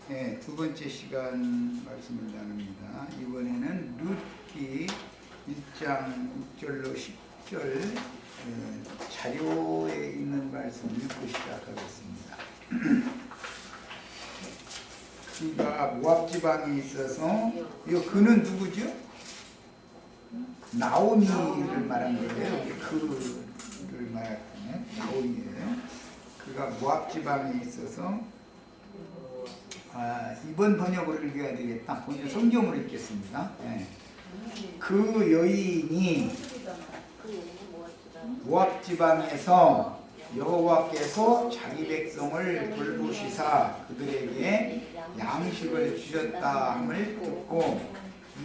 네, 두 번째 시간 말씀을 나눕니다. 이번에는 룻기 1장 6절로 10절 자료에 있는 말씀 읽고 시작하겠습니다. 그가 모압 지방에 있어서 그는 누구죠? 나오미를 말한 거예요. 그를 말하는 나오미예요. 그가 모압 지방에 있어서 이번 번역으로 읽어야 되겠다. 본인 성경으로 읽겠습니다. 네. 그 여인이 모압 지방에서 여호와께서 자기 백성을 돌보시사 그들에게 양식을 주셨다 함을 듣고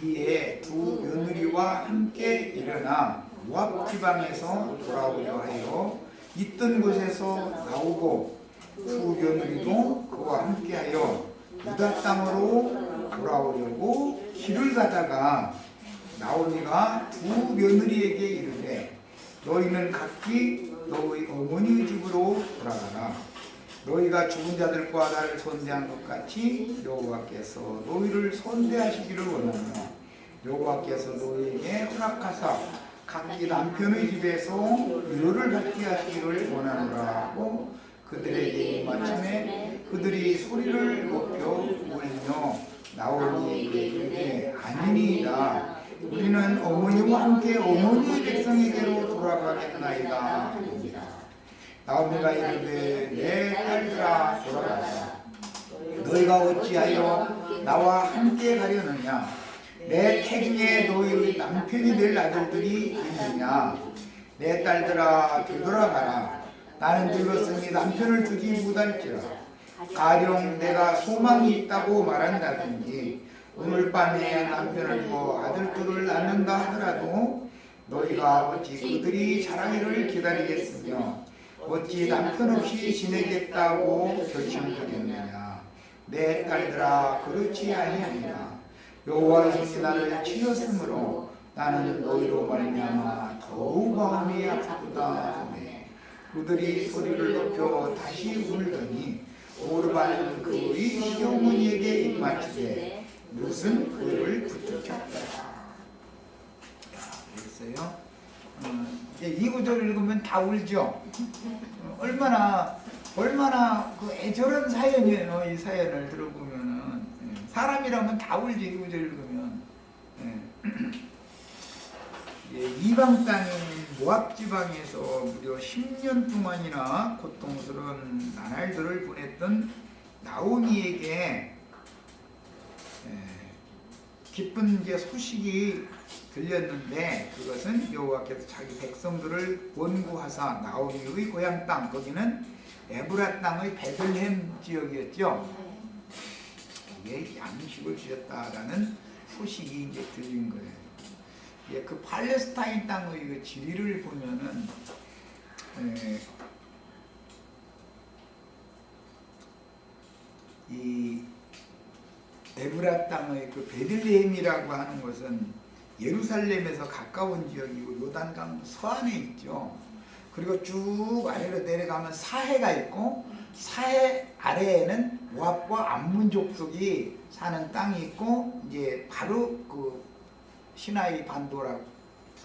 이에 두 며느리와 함께 일어나 모압 지방에서 돌아오려 하여 있던 곳에서 나오고 두 며느리도 그와 함께하여 유다 땅으로 돌아오려고 길을 가다가 나오미가 두 며느리에게 이르되 너희는 각기 너희 어머니 집으로 돌아가라. 너희가 죽은 자들과 나를 손대한 것 같이 여호와께서 너희를 손대하시기를 원하며 여호와께서 너희에게 허락하사 각기 남편의 집에서 위로를 받게 하시기를 원하노라 하고 그들에게 마침에 그들이 소리를 높여 울며 나오미에게 이르되 아니니이다. 우리는 어머니와 함께 어머니의 백성에게로 돌아가겠나이다. 나오미가 이르되 내 딸들아 돌아가라. 너희가 어찌하여 나와 함께 가려느냐? 내 태중에 너희의 남편이 될 아들들이 있느냐? 내 딸들아 되돌아가라. 나는 늙었으니 남편을 두지 못할지라. 가령 내가 소망이 있다고 말한다든지 오늘 밤에 남편을 두어 아들들을 낳는다 하더라도 너희가 어찌 그들이 자라기를 기다리겠으며 어찌 남편 없이 지내겠다고 결심하겠느냐. 내 딸들아 그렇지 아니하니라. 여호와의 손이 나를 치셨으므로 나는 너희로 말미암아 더욱 마음이 아프다. 그들이 소리를 높여 다시 울더니 오르반은 그의 시어머니에게 입맞추되 룻은 그를 부축했다. 그랬어요. 이 구절 읽으면 다 울죠. 얼마나 그 애절한 사연이에요. 이 사연을 들어보면은 사람이라면 다 울지. 이 구절 읽으면 이방 땅인 모압 지방에서 무려 10년 동안이나 고통스러운 나날들을 보냈던 나오미에게 기쁜 소식이 들렸는데 그것은 여호와께서 자기 백성들을 원구하사 나오미의 고향 땅, 거기는 에브라 땅의 베들레헴 지역이었죠. 거기에 양식을 주셨다라는 소식이 이제 들린 거예요. 그 팔레스타인 땅의 그 지리를 보면은 이 에브라 땅의 그 베들레헴이라고 하는 것은 예루살렘에서 가까운 지역이고 요단강 서안에 있죠. 그리고 쭉 아래로 내려가면 사해가 있고 사해 아래에는 모압과 암몬 족속이 사는 땅이 있고 이제 바로 그 시나이 반도의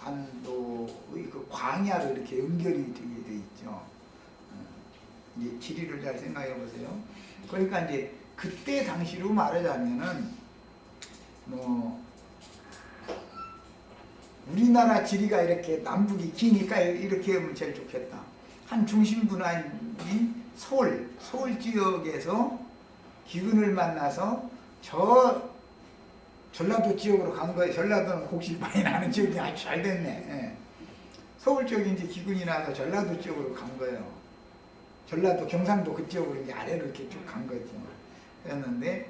그 광야로 이렇게 연결이 되게 돼 있죠. 이제 지리를 잘 생각해 보세요. 그러니까 이제 그때 당시로 말하자면은 우리나라 지리가 이렇게 남북이 기니까 이렇게 하면 제일 좋겠다. 한 중심 분화인 서울 지역에서 기근을 만나서 전라도 지역으로 간 거예요. 전라도는 곡식 많이 나는 지역이 아주 잘 됐네. 서울 쪽이 이제 기근이 나서 전라도 지역으로 간 거예요. 전라도 경상도 그쪽으로 이제 아래로 이렇게 쭉 간 거죠. 그랬는데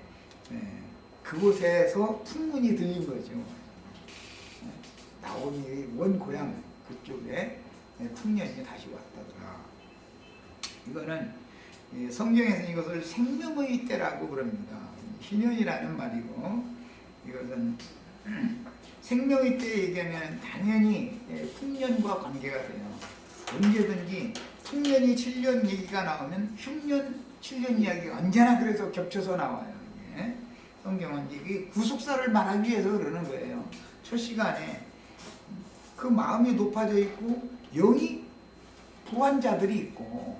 그곳에서 풍문이 들린 거죠. 나오미의 원 고향 그쪽에 풍년이 다시 왔다더라. 이거는 성경에서는 이것을 생명의 때라고 그럽니다. 희년이라는 말이고 이것은 생명의 때 얘기하면 당연히 풍년과 관계가 돼요. 언제든지 풍년이 7년 얘기가 나오면 흉년 7년 이야기가 언제나 그래서 겹쳐서 나와요. 이게. 성경은 이게 구속사를 말하기 위해서 그러는 거예요. 첫 시간에 그 마음이 높아져 있고 영이 부한 자들이 있고,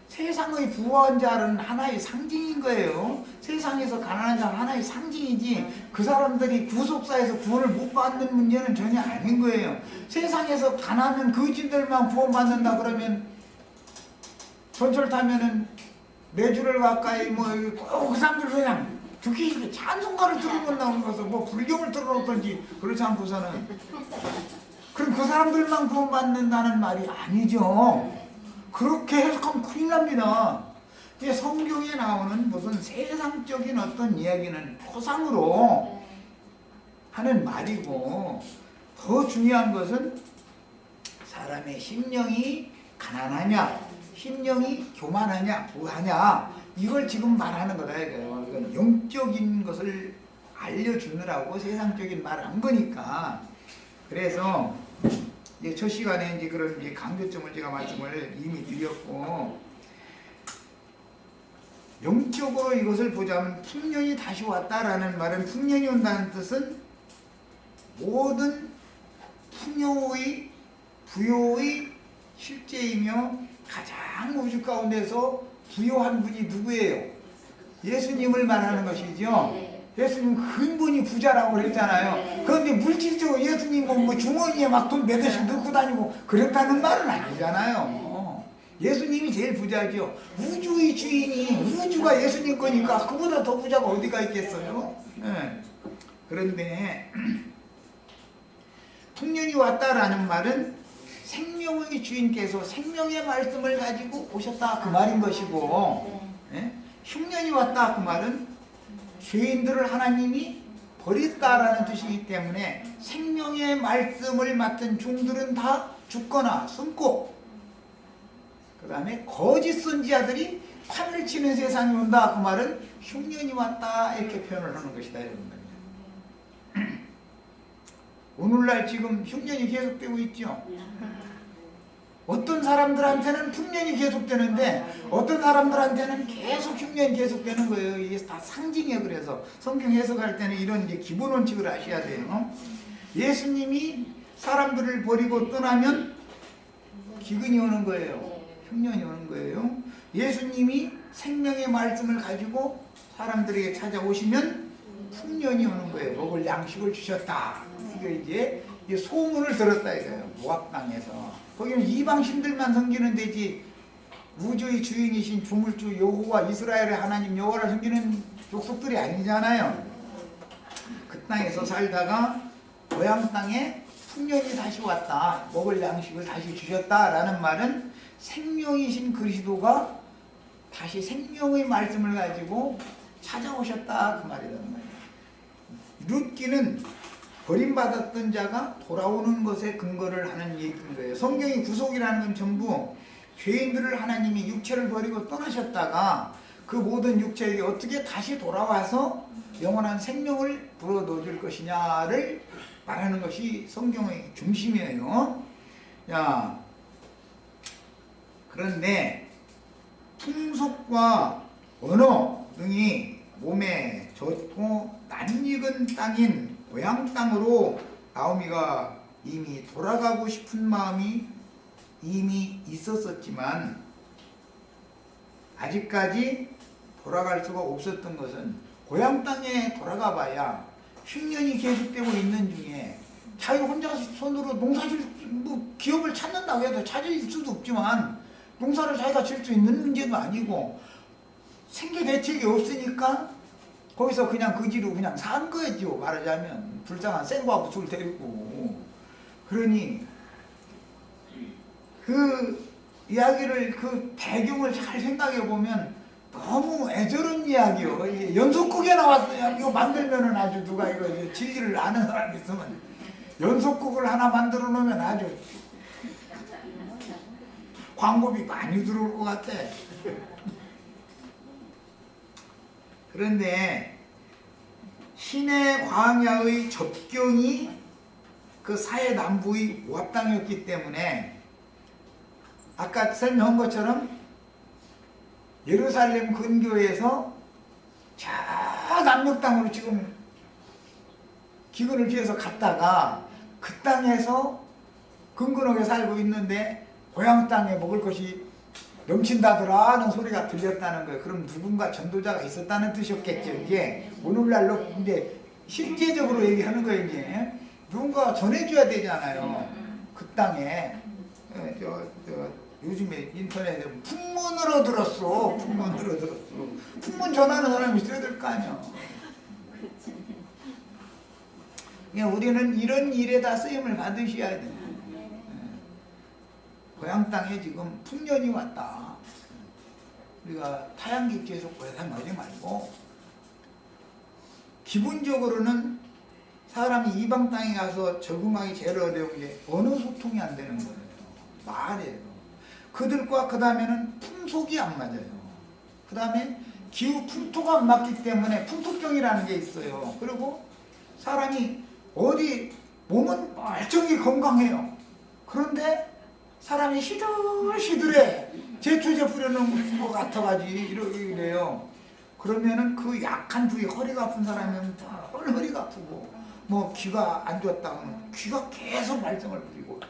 세상의 부한 자는 하나의 상징인 거예요. 세상에서 가난한 자는 하나의 상징이지 그 사람들이 구속사에서 구원을 못 받는 문제는 전혀 아닌 거예요. 세상에서 가난한 거지들만 구원받는다 그러면 전철 타면은 4주를 가까이 그 사람들 그냥 듣기 찬송가를 들으면 나오는 거서 불경을 틀어놓던지 그렇지 않고서는, 그럼 그 사람들만 구원받는다는 말이 아니죠. 그렇게 해석하면 큰일 납니다. 성경에 나오는 무슨 세상적인 어떤 이야기는 표상으로 하는 말이고, 더 중요한 것은 사람의 심령이 가난하냐, 심령이 교만하냐, 부하냐, 이걸 지금 말하는 거다 이거예요. 이건 영적인 것을 알려주느라고 세상적인 말을 한 거니까. 그래서 이제 첫 시간에 이제 그런 이제 강조점을 제가 말씀을 이미 드렸고, 영적으로 이것을 보자면 풍년이 다시 왔다라는 말은, 풍년이 온다는 뜻은 모든 풍요의 부요의 실제이며 가장 우주 가운데서 부요한 분이 누구예요? 예수님을 말하는 것이죠. 예수님 근본이 부자라고 그랬잖아요. 그런데 물질적으로 예수님은 주머니에 막 돈 몇 원씩 넣고 다니고 그랬다는 말은 아니잖아요. 예수님이 제일 부자죠. 우주의 주인이, 우주가 예수님 거니까 그보다 더 부자가 어디가 있겠어요? 네. 그런데 풍년이 왔다라는 말은 생명의 주인께서 생명의 말씀을 가지고 오셨다 그 말인 것이고, 네? 흉년이 왔다 그 말은 죄인들을 하나님이 버렸다라는 뜻이기 때문에 생명의 말씀을 맡은 종들은 다 죽거나 숨고, 그 다음에 거짓 선지자들이 판을 치는 세상이 온다 그 말은 흉년이 왔다 이렇게 표현을 하는 것이다 여러분들. 오늘날 지금 흉년이 계속되고 있죠. 어떤 사람들한테는 풍년이 계속되는데 어떤 사람들한테는 계속 흉년이 계속되는 거예요. 이게 다 상징이에요. 그래서 성경 해석할 때는 이런 이제 기본 원칙을 아셔야 돼요. 예수님이 사람들을 버리고 떠나면 기근이 오는 거예요. 흉년이 오는 거예요. 예수님이 생명의 말씀을 가지고 사람들에게 찾아오시면 풍년이 오는 거예요. 먹을 양식을 주셨다. 이게 이제 소문을 들었다 이거예요. 모압 땅에서. 거기는 이방신들만 섬기는 데지 우주의 주인이신 주물주 여호와 이스라엘의 하나님 여호와를 섬기는 족속들이 아니잖아요. 그 땅에서 살다가 고향 땅에 풍년이 다시 왔다, 먹을 양식을 다시 주셨다라는 말은 생명이신 그리스도가 다시 생명의 말씀을 가지고 찾아오셨다 그 말이란 말이에요. 룻기는 버림받았던 자가 돌아오는 것에 근거를 하는 얘기인 거예요. 성경이 구속이라는 건 전부 죄인들을 하나님이 육체를 버리고 떠나셨다가 그 모든 육체에게 어떻게 다시 돌아와서 영원한 생명을 불어넣어 줄 것이냐를 말하는 것이 성경의 중심이에요. 야, 그런데 풍속과 언어 등이 몸에 젖고 낯익은 땅인 고향 땅으로 나오미가 이미 돌아가고 싶은 마음이 이미 있었었지만 아직까지 돌아갈 수가 없었던 것은, 고향 땅에 돌아가 봐야 흉년이 계속되고 있는 중에 자기 혼자 손으로 농사질 기업을 찾는다고 해도 찾을 수도 없지만 농사를 자기가 질 수 있는 문제도 아니고 생계 대책이 없으니까 거기서 그냥 그지로 그냥 산 거였죠. 말하자면 불쌍한 생과부 술 데리고. 그러니 그 이야기를, 그 배경을 잘 생각해 보면 너무 애절한 이야기요. 연속극에 나왔어요. 이거 만들면은 아주 누가 이거 진리를 아는 사람이 있으면 연속극을 하나 만들어 놓으면 아주 광고비 많이 들어올 것 같아. 그런데 시내 광야의 접경이 그 사해 남부의 모압 땅이었기 때문에 아까 설명한 것처럼 예루살렘 근교에서 저 남녘 땅으로 지금 기근을 피해서 갔다가 그 땅에서 근근하게 살고 있는데 고향 땅에 먹을 것이 넘친다더라 하는 소리가 들렸다는 거예요. 그럼 누군가 전도자가 있었다는 뜻이었겠죠. 이게 오늘날로 이제 실제적으로 얘기하는 거예요. 이제 누군가 전해줘야 되잖아요. 그 땅에 요즘에 인터넷에 풍문으로 들었어. 풍문으로 들었어. 풍문 전하는 사람이 있어야 될 거 아니야. 우리는 이런 일에다 쓰임을 받으셔야 돼요. 고향 땅에 지금 풍년이 왔다. 우리가 타양객지에서 고향하지 말고 기본적으로는 사람이 이방 땅에 가서 적응하기 제일 어려운 게 언어 소통이 안 되는 거예요. 말이에요. 그들과 그 다음에는 풍속이 안 맞아요. 그 다음에 기후 풍토가 안 맞기 때문에 풍토병이라는 게 있어요. 그리고 사람이 어디 몸은 멀쩡히 건강해요. 그런데 사람이 시들시들해. 제초제 뿌려놓은 것 같아가지고 이래요. 그러면은 그 약한 부위, 허리가 아픈 사람은 덜 허리가 아프고, 뭐 귀가 안 좋았다면 귀가 계속 말썽을 부리고,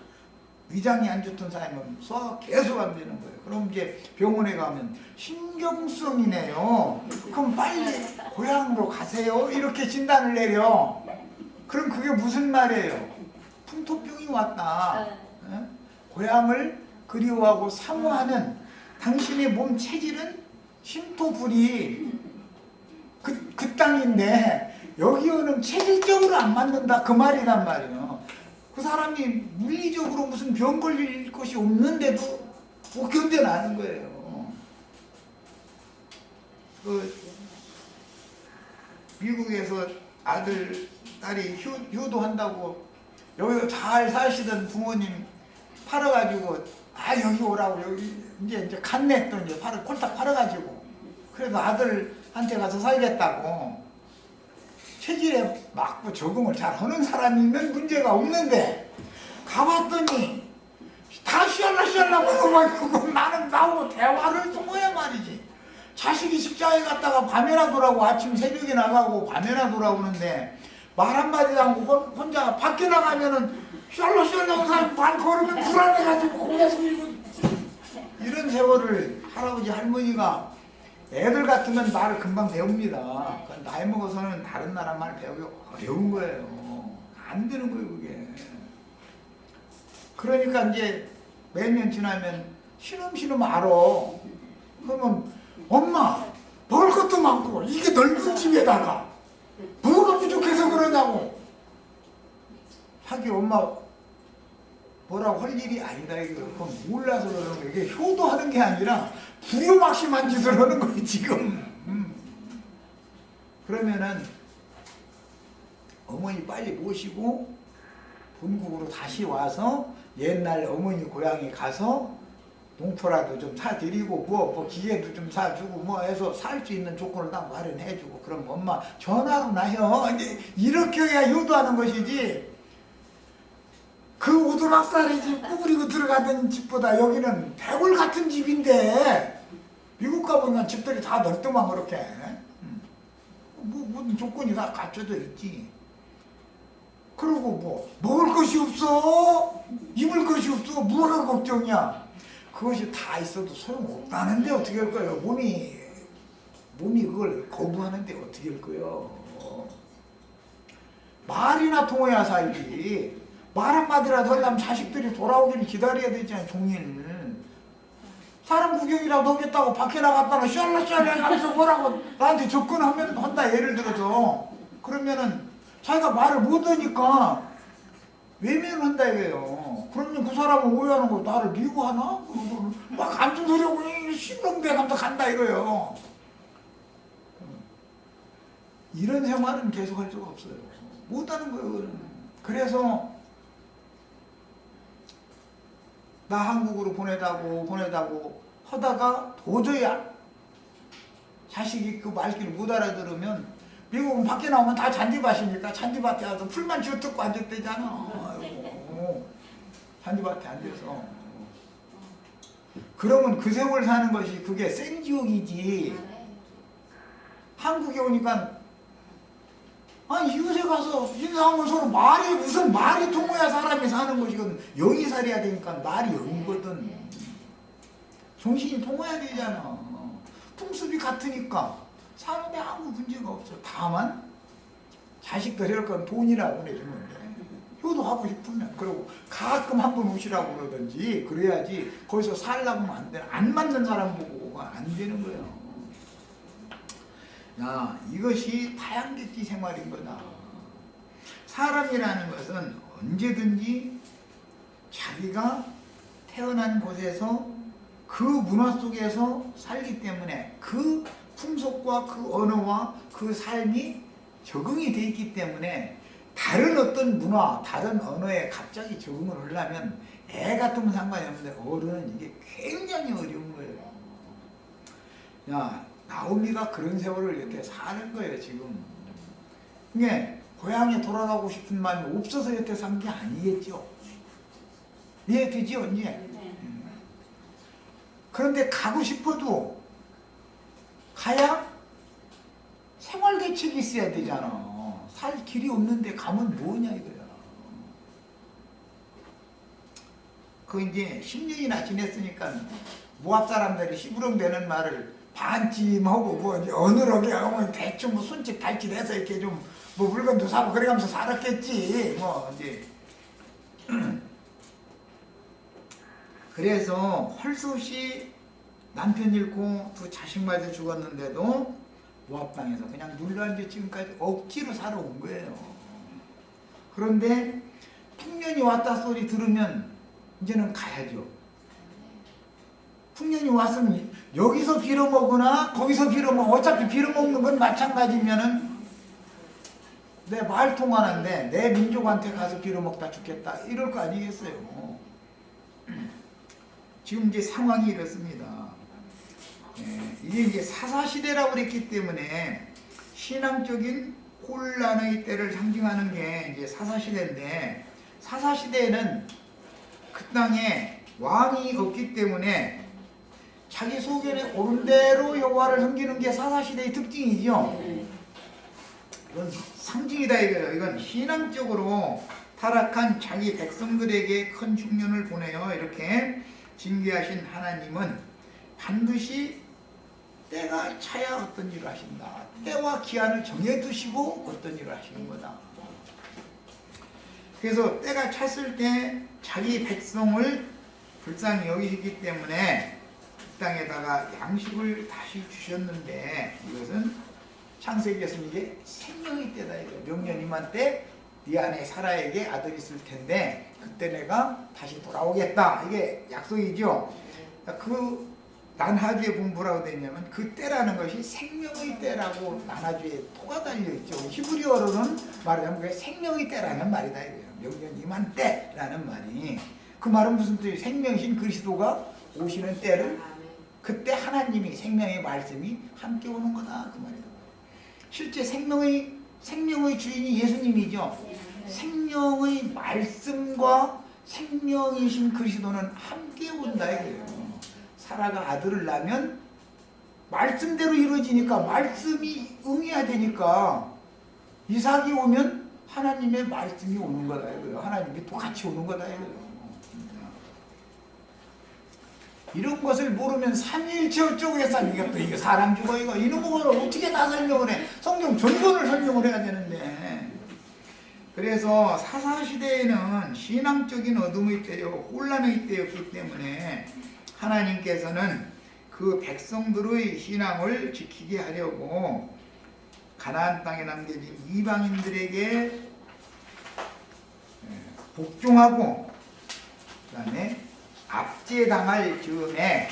위장이 안 좋던 사람은 소화가 계속 안 되는 거예요. 그럼 이제 병원에 가면 신경성이네요. 그럼 빨리 고향으로 가세요. 이렇게 진단을 내려. 그럼 그게 무슨 말이에요? 풍토병이 왔다. 고향을 그리워하고 사모하는 당신의 몸 체질은 신토불이 그 땅인데 여기 오는 체질적으로 안 맞는다 그 말이란 말이에요. 그 사람이 물리적으로 무슨 병 걸릴 것이 없는데도 못 견뎌나는 거예요. 미국에서 아들, 딸이 효도한다고 여기서 잘 사시던 부모님 팔아가지고 여기 오라고 여기 이제 갔네 또 이제 콜딱 팔아가지고 그래도 아들한테 가서 살겠다고 체질에 맞고 적응을 잘 하는 사람이면 문제가 없는데 가봤더니 다 쉬었나 물어봐주고 나는 나오고 대화를 통해야 말이지. 자식이 직장에 갔다가 밤에나 돌아오고 아침 새벽에 나가고 밤에나 돌아오는데 말 한마디도 안 하고 혼자 밖에 나가면은 셜록셜록 사람 말 걸으면 불안해가지고 고개 숙이고 이런 세월을 할아버지 할머니가 애들 같으면 말을 금방 배웁니다. 나이 먹어서는 다른 나라 말 배우기 어려운 거예요. 안 되는 거예요 그게. 그러니까 이제 몇 년 지나면 신음신음 알아. 그러면 엄마 먹을 것도 많고 이게 넓은 집에다가 뭐가 부족해서 그러냐고. 자기 엄마 뭐라고 할 일이 아니다 이거. 그럼 몰라서 그러는 거예요. 이게 효도하는 게 아니라 불효막심한 짓을 하는 거예요 지금. 그러면은 어머니 빨리 모시고 본국으로 다시 와서 옛날 어머니 고향에 가서 농토라도 좀 사드리고 뭐 기계도 좀 사주고 뭐 해서 살 수 있는 조건을 다 마련해주고 그럼 엄마 전화로 나요. 이제 이렇게 해야 효도하는 것이지. 그 오두막살의 집 구부리고 들어가던 집보다 여기는 배골 같은 집인데 미국 가보면 집들이 다 넓더만 그렇게. 모든 조건이 다 갖춰져 있지. 그리고 뭐 먹을 것이 없어, 입을 것이 없어, 뭐가 걱정이야. 그것이 다 있어도 소용없다는데 어떻게 할 거예요? 몸이 그걸 거부하는데 어떻게 할 거예요? 말이나 통해야 살지. 말 한마디라도 하려면 자식들이 돌아오기를 기다려야 되잖아요. 종일 사람 구경이라도 하겠다고 밖에 나갔다가 샬라샬라 하면서 뭐라고 나한테 접근하면 한다 예를 들어서. 그러면은 자기가 말을 못하니까 외면한다 이거예요. 그러면 그 사람은 오해하는 거 나를 미워하나? 막 앉은 소리하고 신경대 감다 간다 이거예요. 이런 생활은 계속 할 수가 없어요. 못하는 거예요 그거는. 그래서 나 한국으로 보내다고 하다가 도저히 자식이 그 말귀를 못 알아들으면 미국은 밖에 나오면 다 잔디밭이니까 잔디밭에 와서 풀만 쥐어뜯고 앉았대잖아. 아이고, 잔디밭에 앉아서. 그러면 그 세월 사는 것이 그게 생지옥이지. 한국에 오니까 아니 이웃에 가서 인사하면 서로 무슨 말이 통해야 사람이 사는 것이거든. 영이 살아야 되니까 말이 영이거든. 정신이 통해야 되잖아. 풍습이 같으니까 사는데 아무 문제가 없어. 다만 자식들 이럴 건 돈이라고 보내주면 돼. 효도하고 싶으면. 그리고 가끔 한 번 오시라고 그러든지 그래야지. 거기서 살라고 하면 안 돼. 안 맞는 사람 보고 안 되는 거예요. 야, 이것이 타양객지 생활인 거다. 사람이라는 것은 언제든지 자기가 태어난 곳에서 그 문화 속에서 살기 때문에 그 풍속과 그 언어와 그 삶이 적응이 돼 있기 때문에 다른 어떤 문화, 다른 언어에 갑자기 적응을 하려면 애 같으면 상관이 없는데 어른은 이게 굉장히 어려운 거예요. 야, 나오미가 그런 세월을 이렇게 사는 거예요, 지금. 이게 고향에 돌아가고 싶은 마음이 없어서 이렇게 산 게 아니겠죠. 이해되죠, 언니? 그런데 가고 싶어도 가야 생활 대책이 있어야 되잖아. 살 길이 없는데 가면 뭐냐 이거야. 그 이제 10년이나 지냈으니까 모압 사람들이 시부렁대는 말을 반쯤하고 뭐 어느러게 하면 대충 뭐 손짓 발짓해서 이렇게 좀 뭐 물건도 사고 그래가면서 살았겠지. 뭐 이제 그래서 할 수 없이 남편 잃고 두 자식마저 죽었는데도 모압 땅에서 그냥 눌러앉아 지금까지 억지로 살아온 거예요. 그런데 풍년이 왔다 소리 들으면 이제는 가야죠. 풍년이 왔으면 여기서 빌어먹으나 거기서 빌어먹어. 어차피 빌어먹는 건 마찬가지면은 내 말 통하는데 내 민족한테 가서 빌어먹다 죽겠다 이럴 거 아니겠어요. 지금 이제 상황이 이렇습니다. 이게 이제 사사시대라고 그랬기 때문에 신앙적인 혼란의 때를 상징하는 게 이제 사사시대인데, 사사시대에는 그 땅에 왕이 없기 때문에 자기 소견에 옳은 대로 여호와를 섬기는 게 사사시대의 특징이죠. 이건 상징이다 이거예요. 이건 신앙적으로 타락한 자기 백성들에게 큰 흉년을 보내요. 이렇게 징계하신 하나님은 반드시 때가 차야 어떤 일을 하신다. 때와 기한을 정해두시고 어떤 일을 하시는 거다. 그래서 때가 찼을 때 자기 백성을 불쌍히 여기시기 때문에 그 땅에다가 양식을 다시 주셨는데, 이것은 창세기에서는 이게 생명의 때다. 명년 이만 때 네 안에 사라에게 아들이 있을 텐데 그때 내가 다시 돌아오겠다. 이게 약속이죠. 그 난하주의 공부라고 되냐면 그 때라는 것이 생명의 때라고 난하주에 토가 달려있죠. 히브리어로는 말하자면 그게 생명의 때라는 말이다. 명년 이만 때라는 말이. 그 말은 무슨 뜻이에요? 생명이신 그리스도가 오시는 때를 그때 하나님이 생명의 말씀이 함께 오는 거다. 그 말이다. 실제 생명의 주인이 예수님이죠. 생명의 말씀과 생명이신 그리스도는 함께 온다 이거예요. 사라가 아들을 낳으면 말씀대로 이루어지니까 말씀이 응해야 되니까 이삭이 오면 하나님의 말씀이 오는 거다 이거예요. 하나님이 똑같이 오는 거다 이거예요. 이런 것을 모르면 삼위일체 어쩌고 해서 이거 사람 죽어 이런 걸 어떻게 다 설명을 해. 성경 전본을 설명을 해야 되는데. 그래서 사사시대에는 신앙적인 어둠의 때요 혼란의 때였기 때문에 하나님께서는 그 백성들의 신앙을 지키게 하려고 가나안 땅에 남겨진 이방인들에게 복종하고 그 다음에 압제당할 즈음에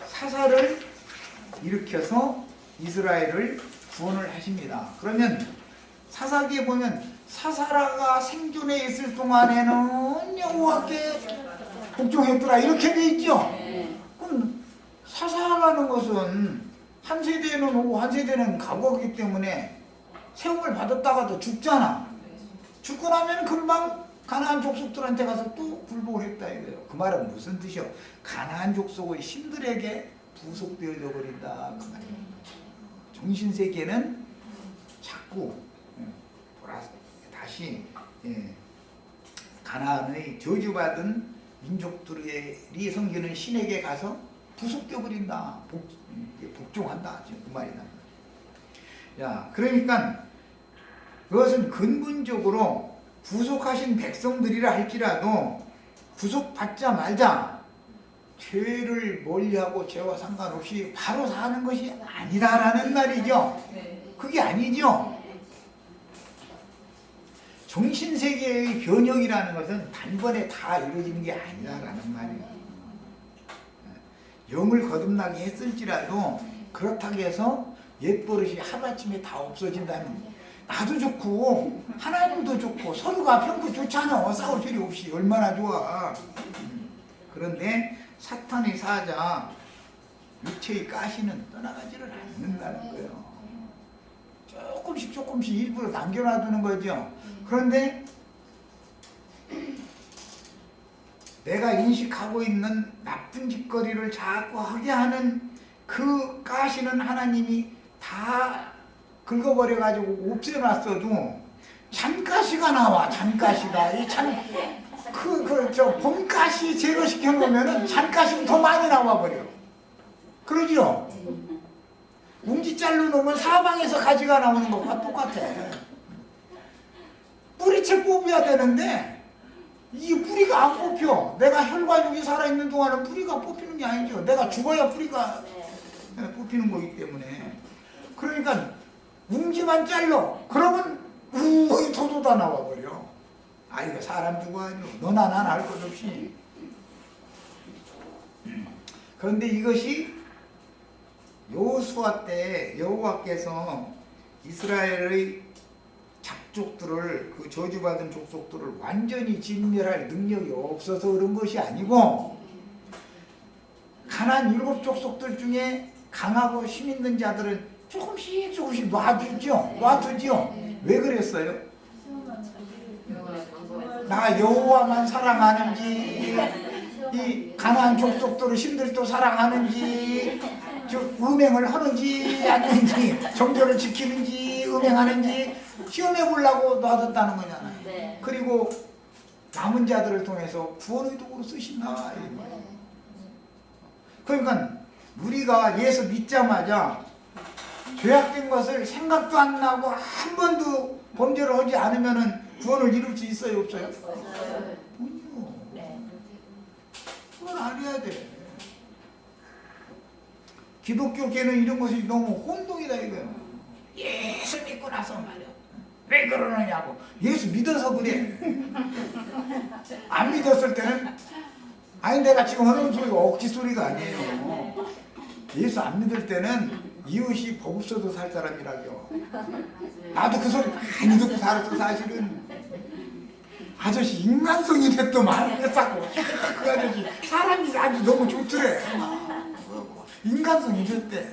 사사를 일으켜서 이스라엘을 구원을 하십니다. 그러면 사사기에 보면 사사라가 생존해 있을 동안에는 여호와께 복종했더라 이렇게 돼 있죠. 그럼 사사라는 것은 한 세대는 오고 한 세대는 가고하기 때문에 세움을 받았다가도 죽잖아. 죽고 나면 금방 가나안 족속들한테 가서 또 굴복을 했다 이거예요. 그 말은 무슨 뜻이요? 가나안 족속의 신들에게 부속되어져 버린다 그 말이에요. 정신세계는 자꾸 돌아서 다시 가나안의 저주받은 민족들이 섬기는 신에게 가서 부속되어 버린다. 복종한다. 지금 그 말이다. 야, 그러니까 그것은 근본적으로 구속하신 백성들이라 할지라도 구속받자 말자 죄를 멀리하고 죄와 상관없이 바로 사는 것이 아니다라는 말이죠. 그게 아니죠. 정신세계의 변혁이라는 것은 단번에 다 이루어지는 게 아니다라는 말이에요. 영을 거듭나게 했을지라도 그렇다고 해서 옛버릇이 하루아침에 다 없어진다는, 나도 좋고 하나님도 좋고 서로가 평소 좋잖아. 싸울 필요 없이 얼마나 좋아. 그런데 사탄의 사자 육체의 가시는 떠나가지를 않는다는 거예요. 조금씩 일부러 남겨놔두는 거죠. 그런데 내가 인식하고 있는 나쁜 짓거리를 자꾸 하게 하는 그 가시는 하나님이 다 긁어버려가지고 없애놨어도 잔가시가 나와. 잔가시가 저 봄가시 제거시켜 놓으면은 잔가시는 더 많이 나와버려. 그러죠? 웅지 잘라 놓으면 사방에서 가지가 나오는 것과 똑같아. 뿌리채 뽑아야 되는데 이 뿌리가 안 뽑혀. 내가 혈관육이 살아있는 동안은 뿌리가 뽑히는 게 아니죠. 내가 죽어야 뿌리가 뽑히는 거기 때문에. 그러니까 웅지만 잘라. 그러면 우거이 돋아 나와버려. 아, 이거 사람 죽어야죠. 너나 나나 할 것 없이. 그런데 이것이 여호수아 때 여호와께서 이스라엘의 잡족들을, 그 저주받은 족속들을 완전히 진멸할 능력이 없어서 그런 것이 아니고, 가나안 7 족속들 중에 강하고 힘 있는 자들은 조금씩 놔두죠. 왜 그랬어요? 나 여호와만 사랑하는지, 이 가나안 족속들을 신들도 사랑하는지, 음행을 하는지 아닌지, 정절을 지키는지 음행하는지 시험해 보려고 놔뒀다는 거잖아요. 그리고 남은 자들을 통해서 구원의 도구로 쓰신다. 그러니까 우리가 예수 믿자마자 죄악된 것을 생각도 안 나고 한 번도 범죄를 하지 않으면 구원을 이룰 수 있어요, 없어요? 아니요. 그건 알아야 돼. 기독교계는 이런 것이 너무 혼동이다 이거예요. 예수 믿고 나서 말이야. 왜 그러느냐고. 예수 믿어서 그래. 안 믿었을 때는, 아니 내가 지금 하는 소리가 억지 소리가 아니에요. 예수 안 믿을 때는 이웃이 법 없어도 살 사람이라죠. 나도 그 소리 많이 듣고 살았어. 사실은 아저씨 인간성이 됐더만 했었고, 그 아저씨 사람이 아주 너무 좋더래. 인간성이 됐대.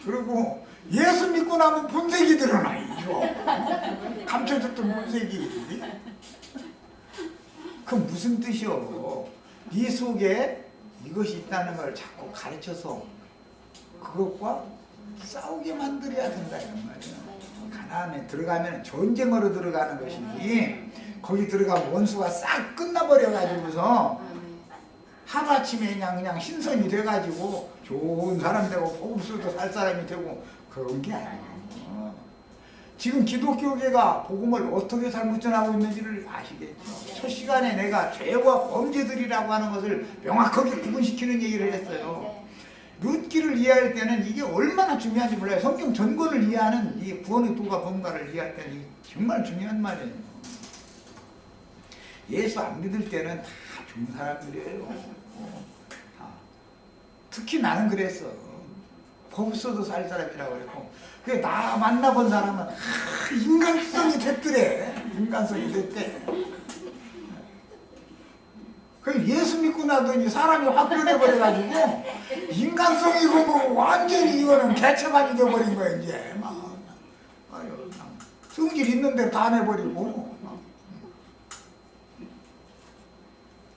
그리고 예수 믿고 나면 본색이 드러나. 이거 감춰졌던 본색이. 그 무슨 뜻이요? 네 속에 이것이 있다는 걸 자꾸 가르쳐서 그것과 싸우게 만들어야 된다 이런 말이에요. 가나안에 들어가면 전쟁으로 들어가는 것이지, 거기 들어가면 원수가 싹 끝나버려 가지고서 하루아침에 그냥 신선이 돼가지고 좋은 사람 되고 복음서도 살 사람이 되고 그런 게 아니에요. 지금 기독교계가 복음을 어떻게 잘못 전하고 있는지를 아시겠죠? 첫 시간에 내가 죄와 범죄들이라고 하는 것을 명확하게 구분시키는 얘기를 했어요. 룻기를 이해할 때는 이게 얼마나 중요한지 몰라요. 성경 전권을 이해하는 이 구원의 도가 뭔가를 이해할 때는 이게 정말 중요한 말이에요. 예수 안 믿을 때는 다 좋은 사람들이에요. 특히 나는 그랬어. 법 없어도 살 사람이라고 그랬고, 그게 나 만나본 사람은 인간성이 됐더래. 인간성이 됐대. 그 예수 믿고 나더니 사람이 확 변해버려가지고 인간성이 뭐 완전히 이거는 개체반이 돼버린 거야 이제. 성질 있는 대로 다 내버리고.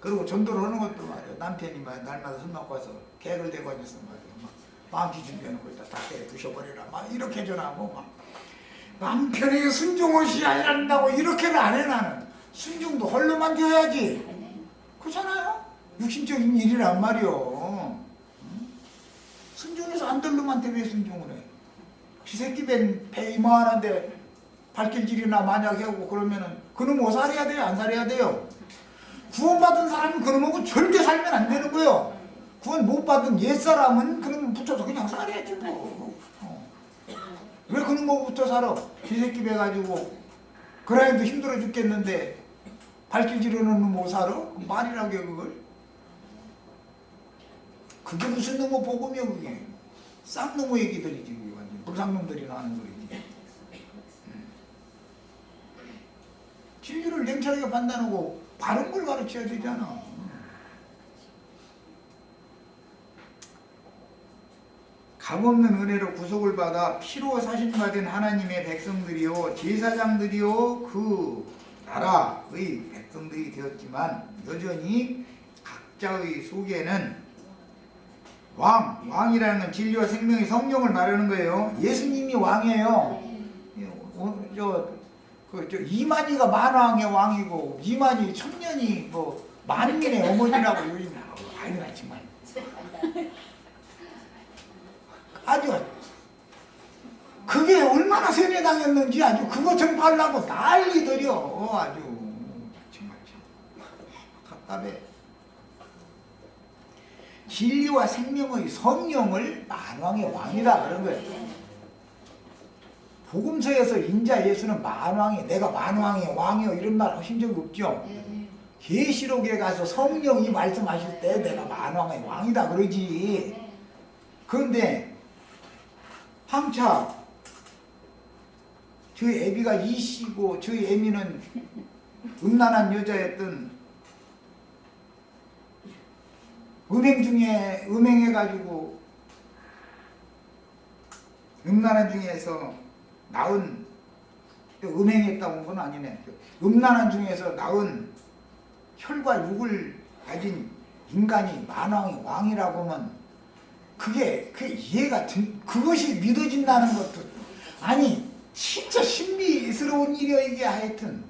그리고 전도를 하는 것도 말이야. 남편이 날마다 술 먹고 와서 개를 대고 앉았어 말이야. 막 망치 준비해놓고 있다 다 때려 부셔버리라 막 이렇게 전하고 막. 남편에게 순종을 시해야 한다고 이렇게는 안 해. 나는 순종도 홀로만 되어야지. 그렇잖아요. 육신적인 일이란 말이요. 순종해서 안 들로만 돼 왜 순종을 해? 쥐새끼 배 이만한데 발길질이나 만약 하고 그러면은 그놈 뭐 살해야 돼요? 안 살해야 돼요? 구원받은 사람은 그놈하고 절대 살면 안 되는 거예요. 구원 못 받은 옛사람은 그놈 붙여서 그냥 살아야지 뭐. 왜 그놈하고 붙어 살아? 쥐새끼 배 가지고 그라인도 힘들어 죽겠는데 발길질하는 놈 못 살아? 말이라고 해 그걸? 그게 무슨 놈의 복음이야 그게? 쌍놈의 얘기들이지 그게 완전 불상놈들이 나는 소리지. 진리를 냉철하게 판단하고 바른 걸 가르쳐야 되잖아. 값없는 은혜로 구속을 받아 피로 사신받은 하나님의 백성들이요 제사장들이요 그 나라의 백성들이 되었지만 여전히 각자의 속에는 왕이라는 건 진리와 생명의 성령을 말하는 거예요. 예수님이 왕이에요. 이만희가 만왕의 왕이고 이만희 천년이 뭐 만민의 어머니라고 요즘에 많이 났지만 아주 그게 얼마나 세뇌당했는지 아주 그거 정파하려고 난리들이요. 아주 정말 답답해. 진리와 생명의 성령을 만왕의 왕이다 그런 거예요. 복음서에서 인자 예수는 만왕이 내가 만왕의 왕이요 이런 말 하신 적이 없죠. 계시록에 가서 성령이 말씀하실 때 내가 만왕의 왕이다 그러지. 그런데 황차 저희 애비가 이씨고 저희 애미는 음란한 여자였던 음행해가지고 음란한 중에서 낳은 음행했다고 온 건 아니네. 음란한 중에서 낳은 혈과 육을 가진 인간이 만왕의 왕이라고 하면 그게 이해가 그것이 믿어진다는 것도 아니 진짜 신비스러운 일이야 이게. 하여튼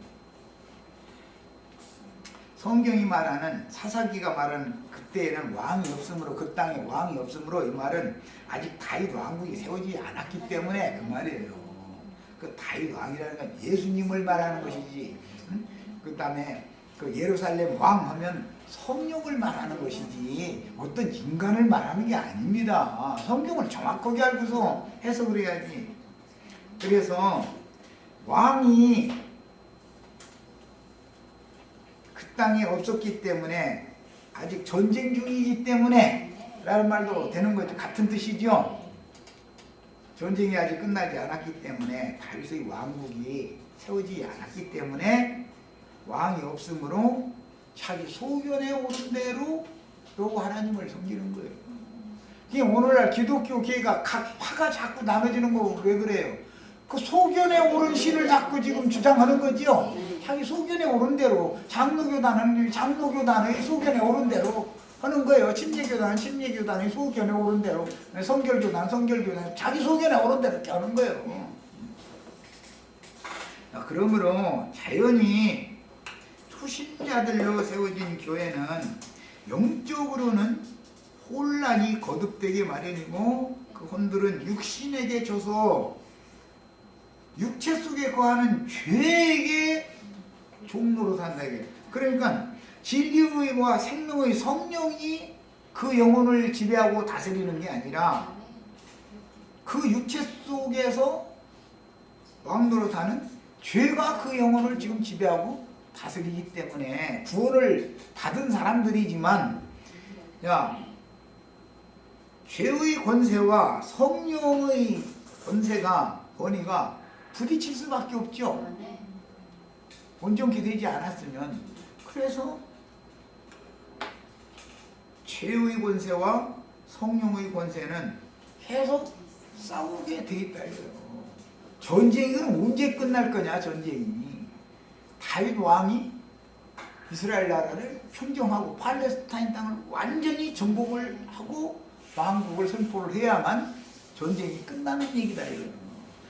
성경이 말하는 사사기가 말하는 그때에는 왕이 없으므로 그 땅에 왕이 없으므로 이 말은 아직 다윗 왕국이 세워지지 않았기 때문에 그 말이에요. 그 다윗 왕이라는 건 예수님을 말하는 것이지. 그 다음에 그 예루살렘 왕 하면 성령을 말하는 것이지 어떤 인간을 말하는 게 아닙니다. 성경을 정확하게 알고서 해석을 해야지. 그래서 왕이 그 땅에 없었기 때문에 아직 전쟁 중이기 때문에 라는 말도 되는 거죠. 같은 뜻이죠. 전쟁이 아직 끝나지 않았기 때문에 다윗의 왕국이 세워지지 않았기 때문에 왕이 없으므로 자기 소견에 오른 대로 또 하나님을 섬기는 거예요. 그게 오늘날 기독교 교회가 각 파가 자꾸 나눠지는 거 왜 그래요? 그 소견에 오른 신을 자꾸 지금 주장하는 거죠. 자기 소견에 오른 대로 장로교단은 장로교단의 소견에 오른 대로 하는 거예요. 침례교단은 침례교단의 소견에 오른 대로, 성결교단은 성결교단 자기 소견에 오른 대로 이렇게 하는 거예요. 그러므로 자연히 초신자들로 세워진 교회는 영적으로는 혼란이 거듭되게 마련이고 그 혼들은 육신에게 줘서 육체 속에 거하는 죄에게 종로로 산다. 그러니까 진리의와 생명의 성령이 그 영혼을 지배하고 다스리는 게 아니라 그 육체 속에서 왕노로 사는 죄가 그 영혼을 지금 지배하고 다스리기 때문에 구원을 받은 사람들이지만 죄의 권세와 성령의 권위가 부딪힐 수밖에 없죠. 온전케 되지 않았으면. 그래서 죄의 권세와 성령의 권세는 계속 싸우게 돼 있다 이거예요. 전쟁은 언제 끝날 거냐 전쟁이. 다윗 왕이 이스라엘 나라를 평정하고 팔레스타인 땅을 완전히 정복을 하고 왕국을 선포를 해야만 전쟁이 끝나는 얘기다 이거예요.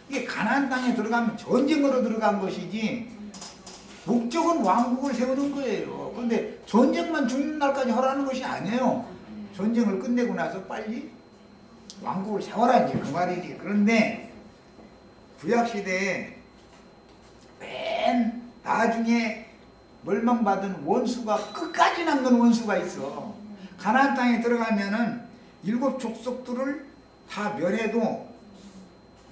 이게 가나안 땅에 들어가면 전쟁으로 들어간 것이지 목적은 왕국을 세우는 거예요. 그런데 전쟁만 죽는 날까지 하라는 것이 아니에요. 전쟁을 끝내고 나서 빨리 왕국을 세워라 이제 그 말이지. 그런데 구약시대에 맨 나중에 멸망받은 원수가 끝까지 남는 원수가 있어. 가나안 땅에 들어가면은 7 족속들을 다 멸해도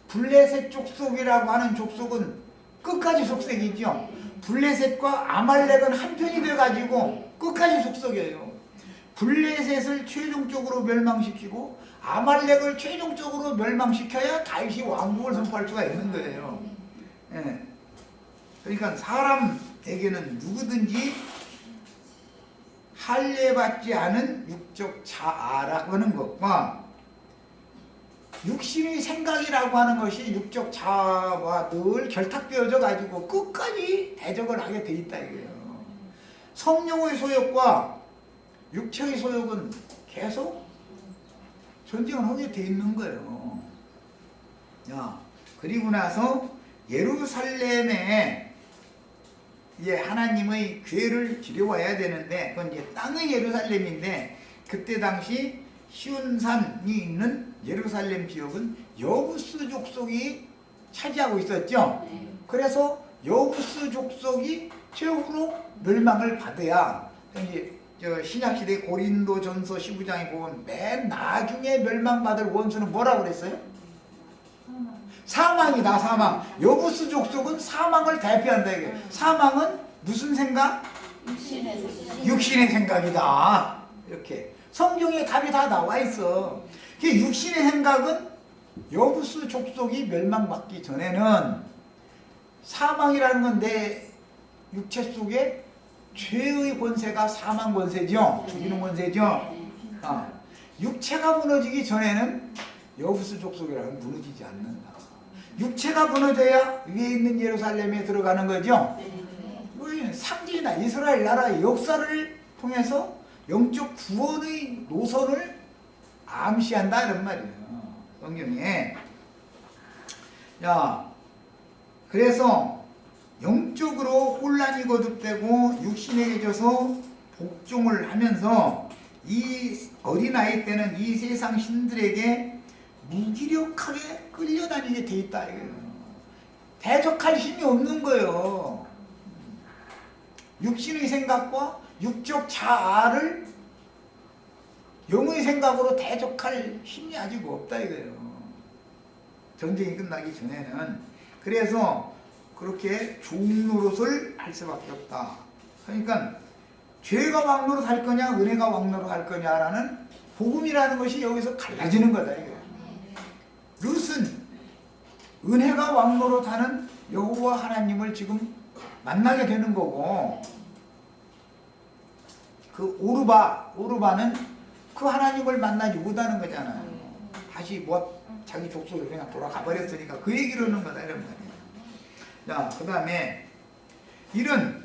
블레셋 족속이라고 하는 족속은 끝까지 속색이죠. 블레셋과 아말렉은 한편이 돼가지고 끝까지 속썩여요. 블레셋을 최종적으로 멸망시키고 아말렉을 최종적으로 멸망시켜야 다시 왕국을 선포할 수가 있는 거예요. 예. 그러니까 사람에게는 누구든지 할례받지 않은 육적 자아라고 하는 것과 육신의 생각이라고 하는 것이 육적 자아와 늘 결탁되어져 가지고 끝까지 대적을 하게 돼 있다 이거예요. 성령의 소욕과 육체의 소욕은 계속 전쟁을 하게 돼 있는 거예요. 야, 그리고 나서 예루살렘에 이제 하나님의 교회를 들여와야 되는데 그건 이제 땅의 예루살렘인데 그때 당시 시온산이 있는 예루살렘 지역은 여부스 족속이 차지하고 있었죠. 그래서 여부스 족속이 최후로 멸망을 받아야 이제 신약시대 고린도전서 15장에 보면 맨 나중에 멸망받을 원수는 뭐라고 그랬어요? 사망이다. 사망. 여부스 족속은 사망을 대표한다 이게. 사망은 무슨 생각? 육신의 생각이다. 이렇게 성경에 답이 다 나와 있어. 육신의 생각은 여부스 족속이 멸망받기 전에는 사망이라는 건 내 육체 속에 죄의 권세가 사망 권세죠. 죽이는 권세죠. 육체가 무너지기 전에는 여부스 족속이라는 건 무너지지 않는다. 육체가 무너져야 위에 있는 예루살렘에 들어가는 거죠. 상징이나 이스라엘 나라의 역사를 통해서 영적 구원의 노선을 암시한다 이런 말이에요. 성경에. 야, 그래서 영적으로 혼란이 거듭되고 육신에게 져서 복종을 하면서 이 어린아이 때는 이 세상 신들에게 무기력하게 끌려다니게 돼 있다 이거예요. 대적할 힘이 없는 거예요. 육신의 생각과 육적 자아를 영의 생각으로 대적할 힘이 아직 없다 이거예요. 전쟁이 끝나기 전에는. 그래서 그렇게 종노릇을 할 수밖에 없다. 그러니까 죄가 왕노릇 할 거냐 은혜가 왕노릇 할 거냐라는 복음이라는 것이 여기서 갈라지는 거다 이거예요. 룻은 은혜가 왕노릇 하는 여호와 하나님을 지금 만나게 되는 거고, 그 오르바는 그 하나님을 만나지 못하는 거잖아요. 다시 뭐 자기 족속으로 그냥 돌아가 버렸으니까 그 얘기를 하는 거다 이런 말이에요. 자, 그 다음에 이런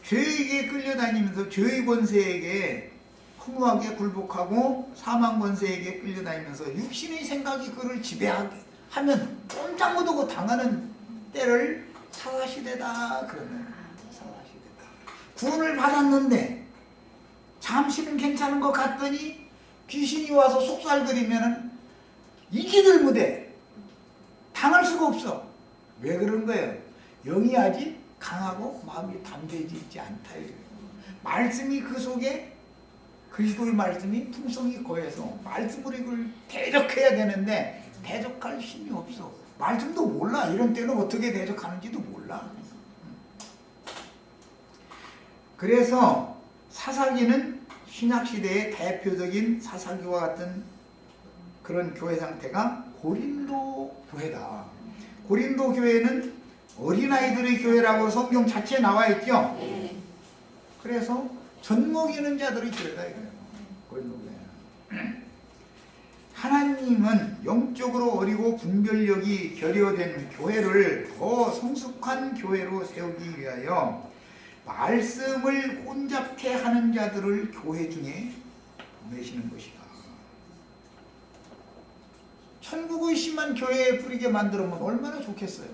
죄에게 끌려다니면서 죄의 권세에게 허무하게 굴복하고 사망 권세에게 끌려다니면서 육신의 생각이 그를 지배하게 하면 꼼짝 못하고 당하는 때를 사사시대다 그러면 사사시대다. 구원을 받았는데 잠시는 괜찮은 것 같더니 귀신이 와서 속살거리면은 이기들 못해. 당할 수가 없어. 왜 그런 거예요? 영이 아직 강하고 마음이 담대해지 있지 않다. 말씀이 그 속에 그리스도의 말씀이 품성이 거해서 말씀으로 이걸 대적해야 되는데 대적할 힘이 없어. 말씀도 몰라. 이런 때는 어떻게 대적하는지도 몰라. 그래서 사사기는 신약시대의 대표적인 사사기와 같은 그런 교회 상태가 고린도 교회다. 고린도 교회는 어린아이들의 교회라고 성경 자체에 나와 있죠. 그래서 젖먹이는 자들의 교회다 이거예요. 고린도 교회는. 하나님은 영적으로 어리고 분별력이 결여된 교회를 더 성숙한 교회로 세우기 위하여 말씀을 혼잡케 하는 자들을 교회 중에 보내시는 것이다. 천국의 씨만 교회에 뿌리게 만들면 얼마나 좋겠어요.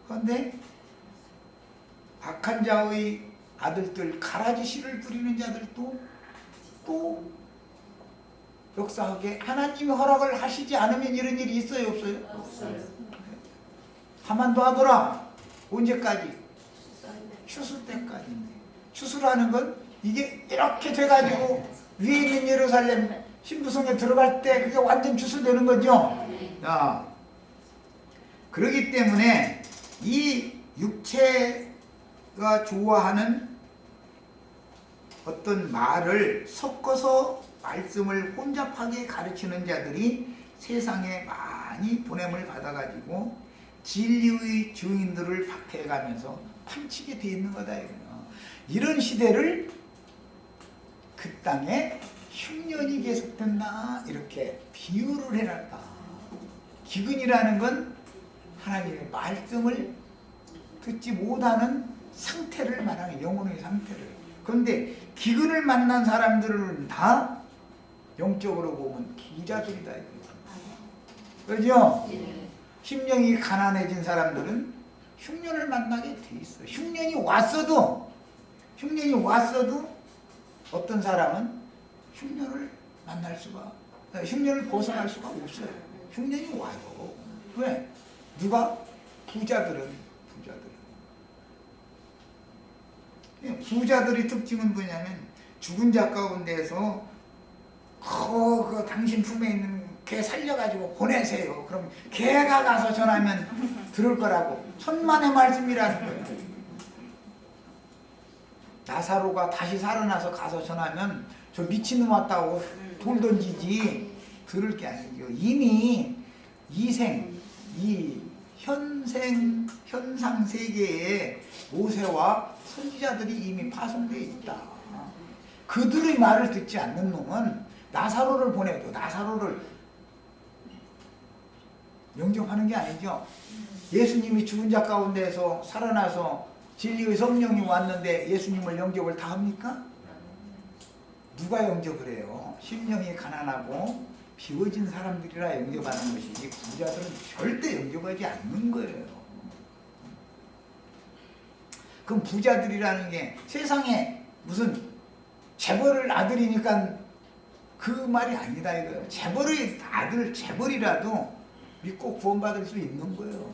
그런데 악한 자의 아들들, 가라지 씨를 뿌리는 자들도 또 역사하게 하나님이 허락을 하시지 않으면 이런 일이 있어요, 없어요? 없어요. 가만도 하더라. 언제까지? 추수 때까지인데. 추수라는 건 이게 이렇게 돼가지고 위에 있는 예루살렘 신부성에 들어갈 때 그게 완전 추수되는 거죠. 자, 그렇기 때문에 이 육체가 좋아하는 어떤 말을 섞어서 말씀을 혼잡하게 가르치는 자들이 세상에 많이 보냄을 받아가지고 진리의 증인들을 박해가면서 판치게 돼 있는 거다. 이런 시대를 그 땅에 흉년이 계속된다 이렇게 비유를 해놨다. 기근이라는 건 하나님의 말씀을 듣지 못하는 상태를 말하는 영혼의 상태를. 그런데 기근을 만난 사람들은 다 영적으로 보면 부자들이다. 그죠? 심령이 가난해진 사람들은 흉년을 만나게 돼 있어. 흉년이 왔어도 어떤 사람은 흉년을 벗어날 수가 없어요. 흉년이 와요. 왜? 누가? 부자들은. 부자들의 특징은 뭐냐면 죽은 자 가운데서 그 당신 품에 있는 개 살려가지고 보내세요. 그럼 개가 가서 전하면 들을 거라고. 천만의 말씀이라는 거예요. 나사로가 다시 살아나서 가서 전하면 저 미친놈 왔다고 돌 던지지 들을 게 아니죠. 이미 이 현상 세계에 모세와 선지자들이 이미 파송되어 있다. 그들의 말을 듣지 않는 놈은 나사로를 보내도 나사로를 영접하는 게 아니죠. 예수님이 죽은 자 가운데서 살아나서 진리의 성령이 왔는데 예수님을 영접을 다 합니까? 누가 영접을 해요? 심령이 가난하고 비워진 사람들이라 영접하는 것이지 부자들은 절대 영접하지 않는 거예요. 그럼 부자들이라는 게 세상에 무슨 재벌을 아들이니까 그 말이 아니다 이거예요. 재벌의 아들, 재벌이라도 믿고 구원받을 수 있는 거예요.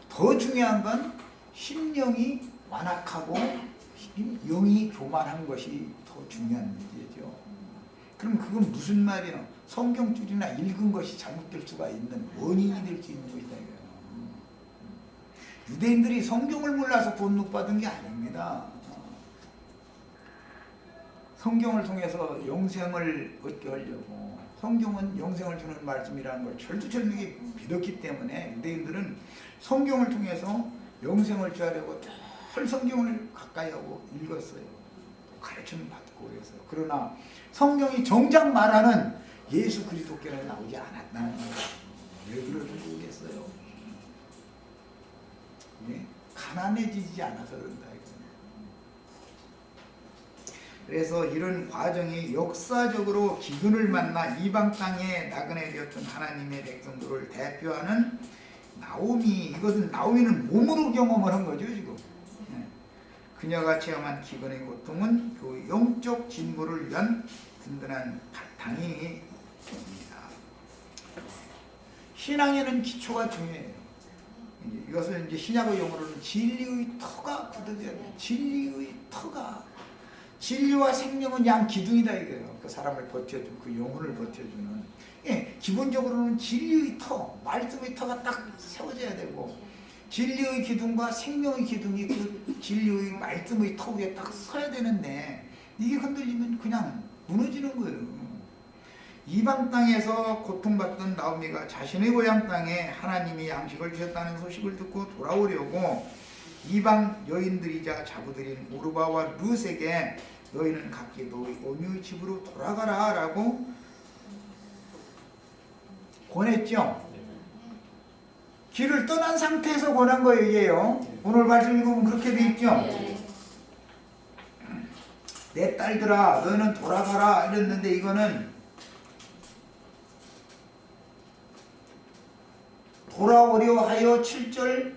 더 중요한 건 심령이 완악하고 영이 교만한 것이 더 중요한 문제죠. 그럼 그건 무슨 말이에요? 성경줄이나 읽은 것이 잘못될 수가 있는 원인이 될 수 있는 것이다 이거예요. 유대인들이 성경을 몰라서 구원 못 받은 게 아닙니다. 성경을 통해서 영생을 얻게 하려고, 성경은 영생을 주는 말씀이라는 걸 철두철미하게 믿었기 때문에 유대인들은 성경을 통해서 영생을 취하려고 늘 성경을 가까이 하고 읽었어요. 가르침을 받고 그랬어요. 그러나 성경이 정작 말하는 예수 그리스도께는 나오지 않았다는 거예요. 왜 그런지 모르겠어요. 네? 가난해지지 않아서 그런다. 그래서 이런 과정이 역사적으로 기근을 만나 이방 땅에 나그네 되었던 하나님의 백성들을 대표하는 나오미, 이것은 나오미는 몸으로 경험을 한 거죠 지금. 그녀가 체험한 기근의 고통은 그 영적 진보를 위한 든든한 바탕이 됩니다. 신앙에는 기초가 중요해요. 이것을 이제 신약의 용어로는 진리의 터가 굳어져야 돼요. 진리의 터가. 진리와 생명은 양 기둥이다 이거예요. 그 사람을 버텨주는, 그 영혼을 버텨주는. 예, 기본적으로는 진리의 터, 말씀의 터가 딱 세워져야 되고, 진리의 기둥과 생명의 기둥이 그 진리의 말씀의 터 위에 딱 서야 되는데, 이게 흔들리면 그냥 무너지는 거예요. 이방 땅에서 고통받던 나오미가 자신의 고향 땅에 하나님이 양식을 주셨다는 소식을 듣고 돌아오려고 이방 여인들이자 자부들인 오르바와 룻에게 너희는 각기 너희 어머니 집으로 돌아가라 라고 권했죠. 길을 떠난 상태에서 권한 거예요. 이게요. 오늘 말씀 읽으면 그렇게 돼 있죠. 내 딸들아 너희는 돌아가라 이랬는데, 이거는 돌아오려 하여 7절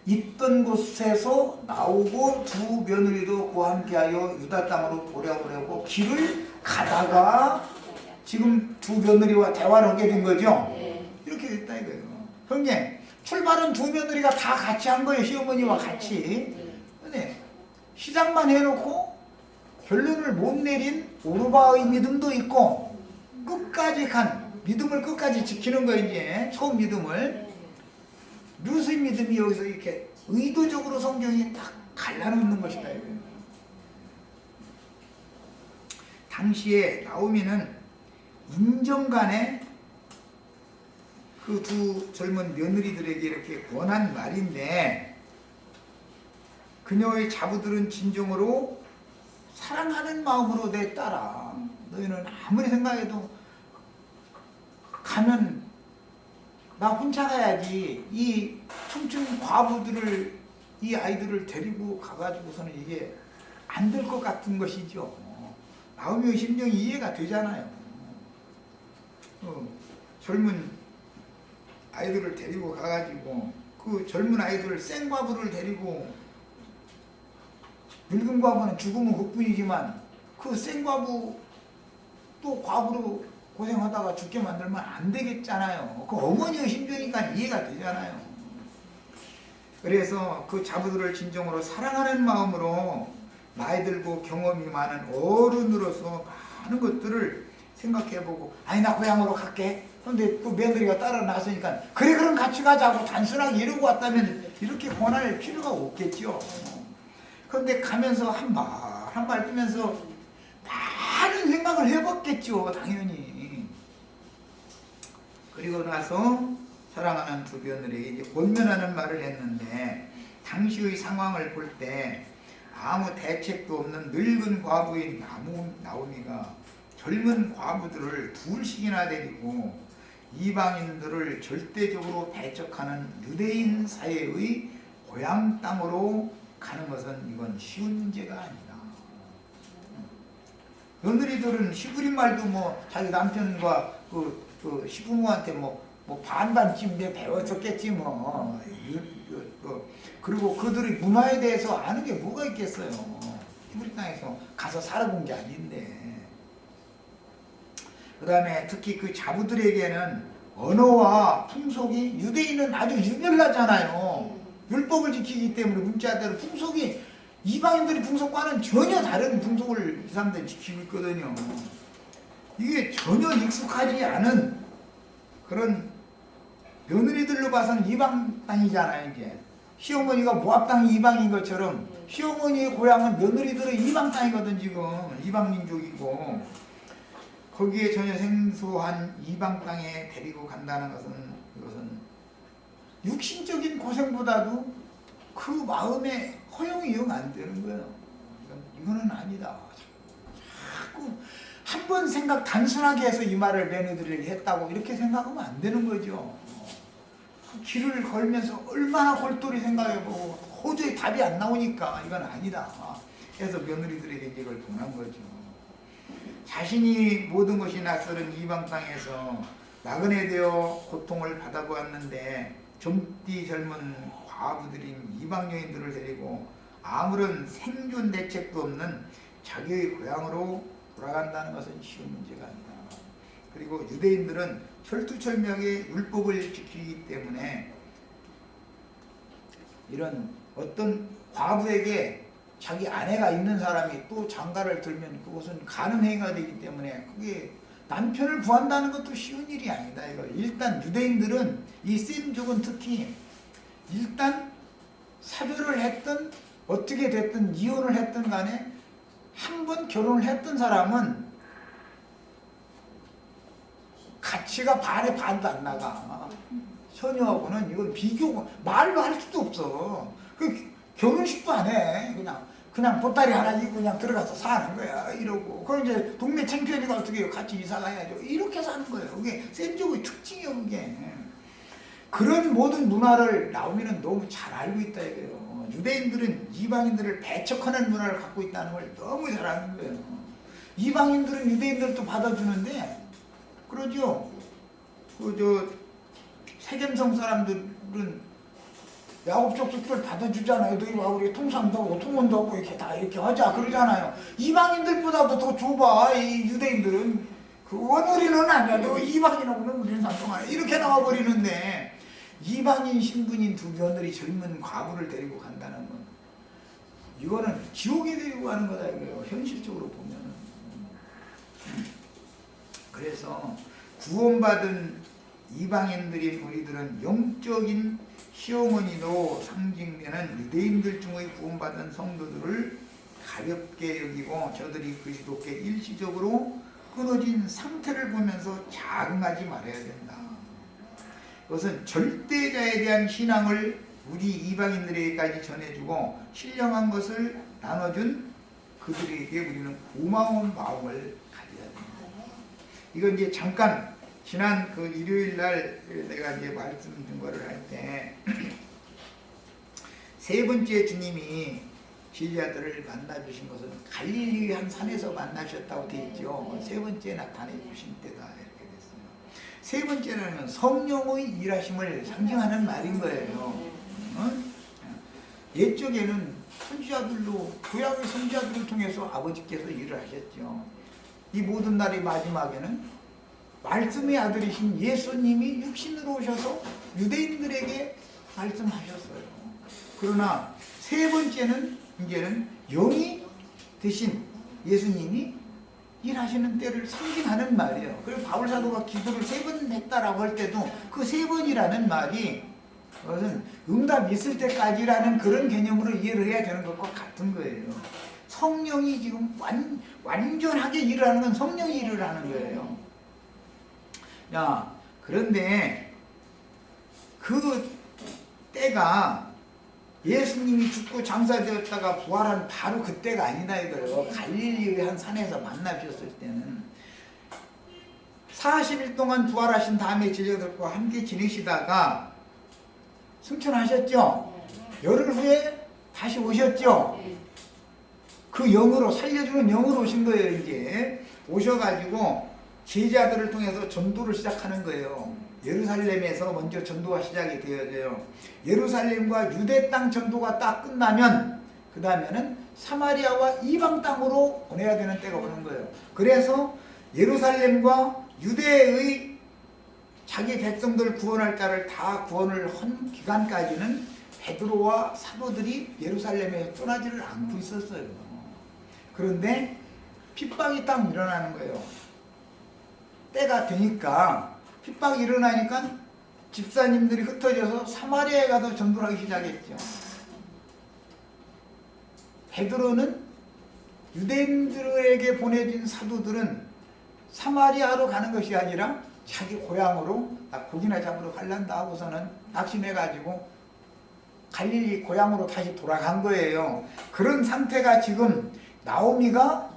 있던 곳에서 나오고 두 며느리도 그와 함께하여 유다 땅으로 돌아오려고 길을 가다가 지금 두 며느리와 대화를 하게 된 거죠. 이렇게 됐다 이거예요. 형님, 출발은 두 며느리가 다 같이 한 거예요. 시어머니와 같이. 근데 시작만 해놓고 결론을 못 내린 오르바의 믿음도 있고 끝까지 간 믿음을 끝까지 지키는 거 이제 처음 믿음을 룻의 믿음이 여기서 이렇게 의도적으로 성경이 딱 갈라놓는 것이다 이거예요. 당시에 나오미는 인정간에 그 두 젊은 며느리들에게 이렇게 권한 말인데 그녀의 자부들은 진정으로 사랑하는 마음으로 내 딸아 너희는 아무리 생각해도 가면 나 혼자 가야지 이 춤춘 과부들을 이 아이들을 데리고 가가지고서는 이게 안 될 것 같은 것이죠. 나오미의 심정이 이해가 되잖아요. 젊은 아이들을 데리고 가가지고 그 젊은 아이들을 생과부를 데리고 늙은 과부는 죽으면 그뿐이지만 그 생과부 또 과부로 고생하다가 죽게 만들면 안 되겠잖아요. 그 어머니의 심정이니까 이해가 되잖아요. 그래서 그 자부들을 진정으로 사랑하는 마음으로 나이 들고 경험이 많은 어른으로서 많은 것들을 생각해보고 아니 나 고향으로 갈게. 근데 그 며느리가 따라 나서니까 그래 그럼 같이 가자고 단순하게 이러고 왔다면 이렇게 권할 필요가 없겠죠. 그런데 가면서 한 말 뜨면서 많은 생각을 해봤겠죠. 당연히. 그리고 나서 사랑하는 두 며느리에게 이제 권면하는 말을 했는데 당시의 상황을 볼 때 아무 대책도 없는 늙은 과부인 나오미가 젊은 과부들을 둘씩이나 데리고 이방인들을 절대적으로 배척하는 유대인 사회의 고향 땅으로 가는 것은 이건 쉬운 문제가 아니다. 며느리들은 시부린 말도 뭐 자기 남편과 그 시부모한테 뭐 반반쯤 배웠었겠지 뭐. 그리고 그들의 문화에 대해서 아는 게 뭐가 있겠어요. 히브리 땅에서 가서 살아본 게 아닌데. 그 다음에 특히 그 자부들에게는 언어와 풍속이 유대인은 아주 유별나잖아요. 율법을 지키기 때문에 문자대로 풍속이 이방인들의 풍속과는 전혀 다른 풍속을 이 사람들이 지키고 있거든요. 이게 전혀 익숙하지 않은 그런 며느리들로 봐서는 이방 땅이잖아요. 이제 시어머니가 모압 땅이 이방인 것처럼 시어머니의 고향은 며느리들의 이방 땅이거든. 지금 이방 민족이고 거기에 전혀 생소한 이방 땅에 데리고 간다는 것은 이것은 육신적인 고생보다도 그 마음에 허용이 영 안 되는 거예요. 이거는 아니다. 자꾸 한 번 단순하게 해서 이 말을 며느리들에게 했다고 이렇게 생각하면 안 되는 거죠. 그 길을 걸면서 얼마나 골똘히 생각해보고 도저히 답이 안 나오니까 이건 아니다. 그래서 며느리들에게 이걸 권한 거죠. 자신이 모든 것이 낯설은 이방 땅에서 나그네 되어 고통을 받아보았는데 젊디 젊은 과부들인 이방 여인들을 데리고 아무런 생존 대책도 없는 자기의 고향으로 돌아간다는 것은 쉬운 문제가 아니다. 그리고 유대인들은 철두철미하게 율법을 지키기 때문에 이런 어떤 과부에게 자기 아내가 있는 사람이 또 장가를 들면 그것은 간음행위가 되기 때문에 그게 남편을 구한다는 것도 쉬운 일이 아니다. 이거 일단 유대인들은 이 셈족은 특히 일단 사별을 했든 어떻게 됐든 이혼을 했든 간에 한 번 결혼을 했던 사람은 가치가 반에 반도 안 나가. 처녀하고는 이건 비교 말로 할 수도 없어. 그 결혼식도 안 해. 그냥 보따리 하나 입고 그냥 들어가서 사는 거야. 이러고. 그럼 이제 동네 창피하니까 어떻게 해요? 같이 이사 가야죠. 이렇게 사는 거예요. 그게 셈족의 특징이에요. 그게. 그런 모든 문화를 나오미는 너무 잘 알고 있다 이거예요. 유대인들은 이방인들을 배척하는 문화를 갖고 있다는 걸 너무 잘 아는 거예요. 이방인들은 유대인들도 받아주는데 그러죠. 세겜성 사람들은 야곱 족속들 받아주잖아요. 너희 와 우리 통상도 하고 통혼도 하고 이렇게 다 이렇게 하자 그러잖아요. 이방인들보다도 더 좁아. 이 유대인들은 그 원어리는 아니야. 너 이방인하고는 우리는 상관없어. 이렇게 나와버리는데 이방인 신분인 두 며느리 젊은 과부를 데리고 간다는 건 이거는 지옥에 데리고 가는 거다 이거예요. 현실적으로 보면은. 그래서 구원받은 이방인들인 우리들은 영적인 시어머니도 상징되는 유대인들 중의 구원받은 성도들을 가볍게 여기고 저들이 그리스도께 일시적으로 끊어진 상태를 보면서 자긍하지 말아야 된다. 그것은 절대자에 대한 신앙을 우리 이방인들에게까지 전해주고 신령한 것을 나눠준 그들에게 우리는 고마운 마음을 가져야 됩니다. 이건 이제 잠깐 지난 그 일요일 날 내가 이제 말씀드린 거를 할 때 세 번째 주님이 제자들을 만나 주신 것은 갈릴리 한 산에서 만나셨다고 되어 있죠. 세 번째 나타내 주신 때다 이렇게 됐어요. 세 번째는 성령의 일하심을 상징하는 말인 거예요. 옛적에는 선지자들로 구약의 선지자들을 통해서 아버지께서 일을 하셨죠. 이 모든 날의 마지막에는 말씀의 아들이신 예수님이 육신으로 오셔서 유대인들에게 말씀하셨어요. 그러나 세 번째는 이제는 영이 되신 예수님이 일하시는 때를 상징하는 말이에요. 그리고 바울 사도가 기도를 3번 했다라고 할 때도 그 3번이라는 말이 그것은 응답 있을 때까지라는 그런 개념으로 이해를 해야 되는 것과 같은 거예요. 성령이 지금 완전하게 일을 하는 건 성령이 일을 하는 거예요. 야, 그런데 그 때가 예수님이 죽고 장사되었다가 부활한 바로 그때가 아니다 이거예요. 갈릴리의 한 산에서 만나셨을 때는 40일 동안 부활하신 다음에 제자들과 함께 지내시다가 승천하셨죠. 열흘 후에 다시 오셨죠. 그 영으로 살려주는 영으로 오신 거예요. 이제 오셔가지고 제자들을 통해서 전도를 시작하는 거예요. 예루살렘에서 먼저 전도가 시작이 되어져요. 예루살렘과 유대 땅 전도가 딱 끝나면 그 다음에는 사마리아와 이방 땅으로 보내야 되는 때가 오는 거예요. 그래서 예루살렘과 유대의 자기 백성들 구원할 자를 다 구원을 한 기간까지는 베드로와 사도들이 예루살렘에 떠나지를 않고 있었어요. 그런데 핍박이 딱 일어나는 거예요. 때가 되니까 핍박이 일어나니까 집사님들이 흩어져서 사마리아에 가서 전도를 하기 시작했죠. 베드로는 유대인들에게 보내진 사도들은 사마리아로 가는 것이 아니라 자기 고향으로 고기나 잡으러 갈란다 하고서는 낙심해가지고 갈릴리 고향으로 다시 돌아간 거예요. 그런 상태가 지금 나오미가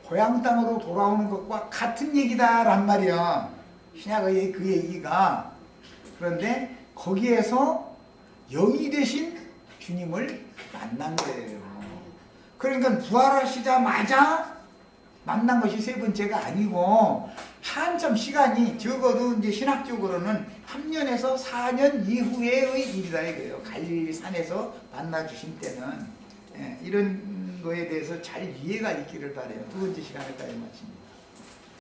고향 땅으로 돌아오는 것과 같은 얘기다란 말이야. 신약의 그 얘기가. 그런데 거기에서 영이 되신 주님을 만난 거예요. 그러니까 부활하시자마자 만난 것이 세 번째가 아니고 한참 시간이 적어도 이제 신학적으로는 3년에서 4년 이후의 일이다 이거예요. 갈릴리 산에서 만나 주신 때는. 이런 거에 대해서 잘 이해가 있기를 바라요. 두 번째 시간에까지 마칩니다.